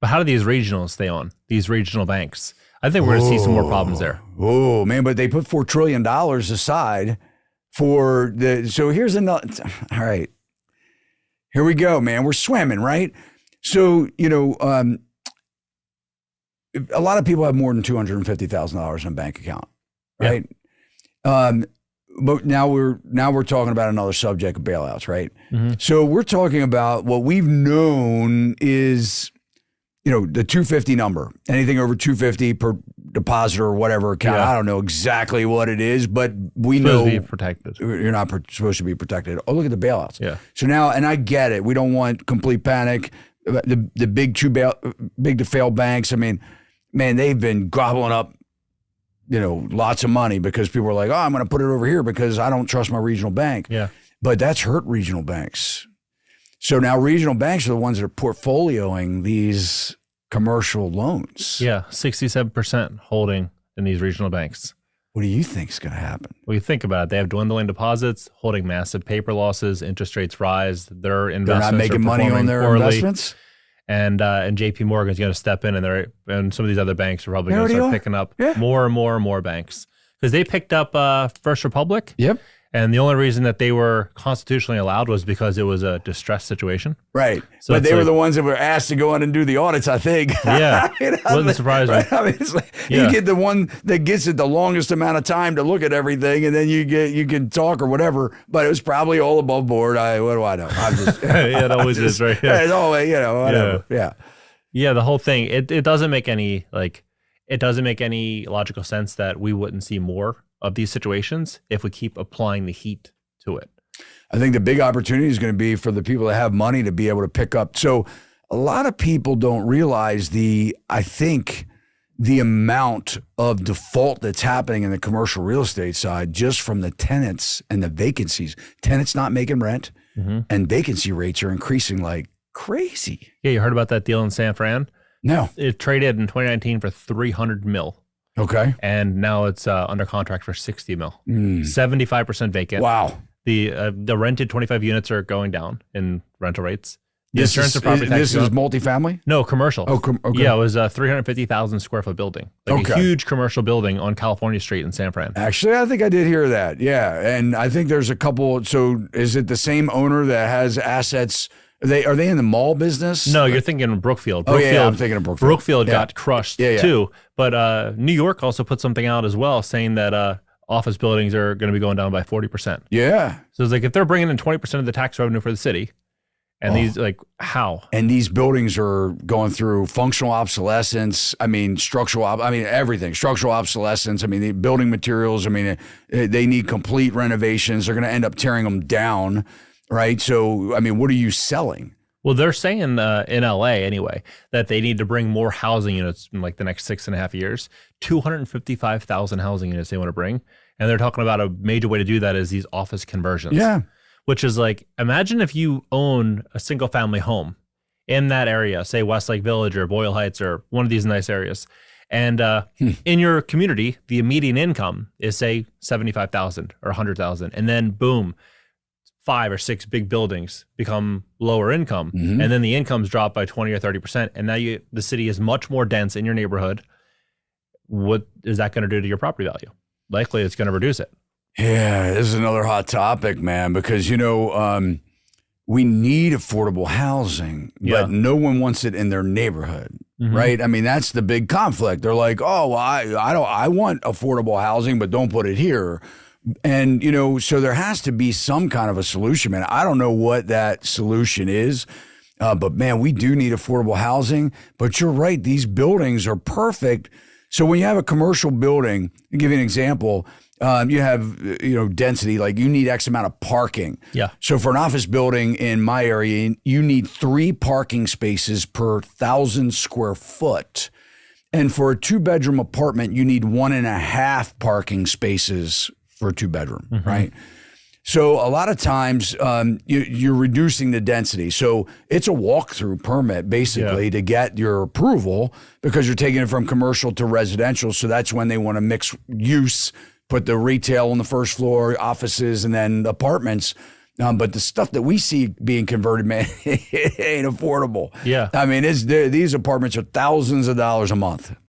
But how do these regionals stay on? These regional banks? I think we're going to see some more problems there. Oh, man, but they put $4 trillion aside for so here's another, all right, here we go, man. We're swimming, right? So, a lot of people have more than $250,000 in a bank account, right? Yeah. But now we're talking about another subject of bailouts, right? Mm-hmm. So we're talking about what we've known is, the 250 number, anything over 250 per deposit or whatever account. Yeah. I don't know exactly what it is, but we know to be protected. You're not supposed to be protected. Oh, look at the bailouts. Yeah. So now, and I get it. We don't want complete panic. The big to fail banks. I mean, man, they've been gobbling up, lots of money because people are like, oh, I'm going to put it over here because I don't trust my regional bank. Yeah. But that's hurt regional banks. So now regional banks are the ones that are portfolioing these commercial loans. Yeah, 67% holding in these regional banks. What do you think is going to happen? Well, you think about it. They have dwindling deposits, holding massive paper losses, interest rates rise, their investments They're not making money on their poorly. Investments? And JP Morgan's going to step in, and some of these other banks are probably going to start picking up more and more and more banks. Because they picked up First Republic. Yep. And the only reason that they were constitutionally allowed was because it was a distress situation. Right. So but they were the ones that were asked to go in and do the audits, I think. Yeah. Wouldn't surprise me. Right? I mean, it's like you get the one that gets it the longest amount of time to look at everything, and then you can talk or whatever. But it was probably all above board. What do I know? I'm just yeah, it always is, right? Yeah. It's always, whatever. Yeah. Yeah, the whole thing. It doesn't make any logical sense that we wouldn't see more of these situations if we keep applying the heat to it. I think the big opportunity is going to be for the people that have money to be able to pick up. So a lot of people don't realize the amount of default that's happening in the commercial real estate side just from the tenants and the vacancies. Tenants not making rent, and vacancy rates are increasing like crazy. Yeah, you heard about that deal in San Fran? No. It traded in 2019 for $300 million. Okay. And now it's under contract for $60 million. 75% vacant. Wow. The rented 25 units are going down in rental rates. This is multifamily? No, commercial. Oh, okay. Yeah, it was a 350,000 square foot building. A huge commercial building on California Street in San Fran. Actually, I think I did hear that. Yeah. And I think there's a couple. So is it the same owner that has assets? Are they in the mall business? No, you're thinking Brookfield. I'm thinking of Brookfield. Brookfield got crushed too. But New York also put something out as well saying that office buildings are going to be going down by 40%. Yeah. So it's like if they're bringing in 20% of the tax revenue for the city, and these how? And these buildings are going through functional obsolescence. I mean, everything. Structural obsolescence. I mean, the building materials. I mean, they need complete renovations. They're going to end up tearing them down. Right. So, I mean, what are you selling? Well, they're saying in LA anyway, that they need to bring more housing units in like the next 6.5 years, 255,000 housing units they want to bring. And they're talking about a major way to do that is these office conversions. Yeah. Which is like, imagine if you own a single family home in that area, say Westlake Village or Boyle Heights or one of these nice areas. And in your community, the median income is say 75,000 or 100,000. And then boom, 5 or 6 big buildings become lower income, and then the incomes drop by 20 or 30%, and now the city is much more dense in your neighborhood. What is that going to do to your property value? Likely, it's going to reduce it. Yeah, this is another hot topic, man, because we need affordable housing, but no one wants it in their neighborhood, right? I mean, that's the big conflict. They're like, oh, well, I want affordable housing, but don't put it here. And, so there has to be some kind of a solution, man. I don't know what that solution is, but man, we do need affordable housing. But you're right. These buildings are perfect. So when you have a commercial building, I'll give you an example. You have, density, like you need X amount of parking. Yeah. So for an office building in my area, you need 3 parking spaces per 1,000 square foot. And for a 2-bedroom apartment, you need 1.5 parking spaces for a 2-bedroom, right? So a lot of times you're reducing the density. So it's a walkthrough permit basically to get your approval because you're taking it from commercial to residential. So that's when they want to mix use, put the retail on the first floor, offices, and then apartments. But the stuff that we see being converted, man, it ain't affordable. Yeah. I mean, these apartments are thousands of dollars a month.